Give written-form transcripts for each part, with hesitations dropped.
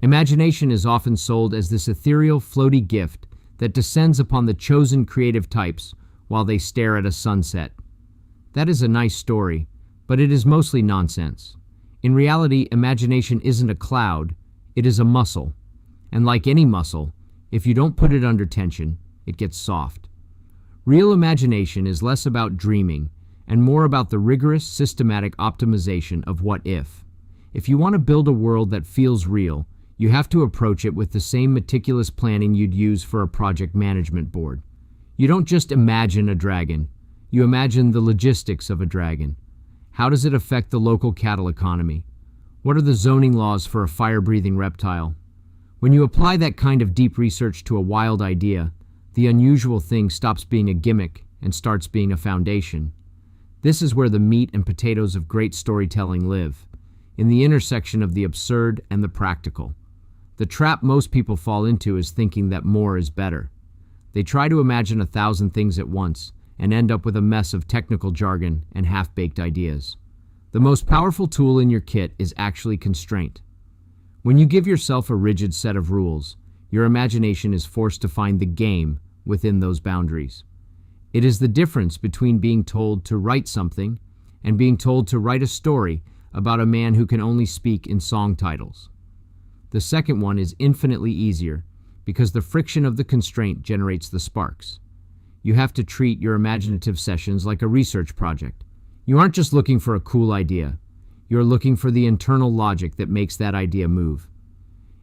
Imagination is often sold as this ethereal, floaty gift that descends upon the chosen creative types while they stare at a sunset. That is a nice story, but it is mostly nonsense. In reality, imagination isn't a cloud, it is a muscle. And like any muscle, if you don't put it under tension, it gets soft. Real imagination is less about dreaming and more about the rigorous, systematic optimization of what if. If you want to build a world that feels real, you have to approach it with the same meticulous planning you'd use for a project management board. You don't just imagine a dragon, you imagine the logistics of a dragon. How does it affect the local cattle economy? What are the zoning laws for a fire-breathing reptile? When you apply that kind of deep research to a wild idea, the unusual thing stops being a gimmick and starts being a foundation. This is where the meat and potatoes of great storytelling live, in the intersection of the absurd and the practical. The trap most people fall into is thinking that more is better. They try to imagine 1,000 things at once and end up with a mess of technical jargon and half-baked ideas. The most powerful tool in your kit is actually constraint. When you give yourself a rigid set of rules, your imagination is forced to find the game within those boundaries. It is the difference between being told to write something and being told to write a story about a man who can only speak in song titles. The second one is infinitely easier because the friction of the constraint generates the sparks. You have to treat your imaginative sessions like a research project. You aren't just looking for a cool idea. You're looking for the internal logic that makes that idea move.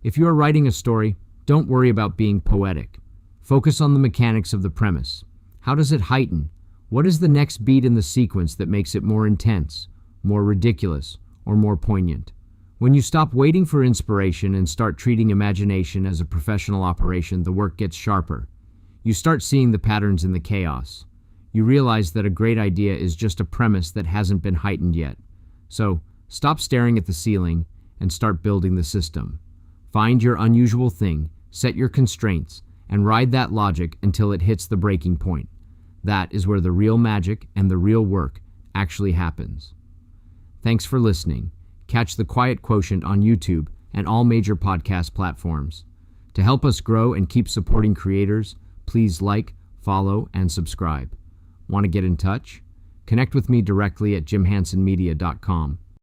If you are writing a story, don't worry about being poetic. Focus on the mechanics of the premise. How does it heighten? What is the next beat in the sequence that makes it more intense, more ridiculous, or more poignant? When you stop waiting for inspiration and start treating imagination as a professional operation, the work gets sharper. You start seeing the patterns in the chaos. You realize that a great idea is just a premise that hasn't been heightened yet. So, stop staring at the ceiling and start building the system. Find your unusual thing, set your constraints, and ride that logic until it hits the breaking point. That is where the real magic and the real work actually happens. Thanks for listening. Catch The Quiet Quotient on YouTube and all major podcast platforms. To help us grow and keep supporting creators, please like, follow, and subscribe. Want to get in touch? Connect with me directly at jimhansonmedia.com.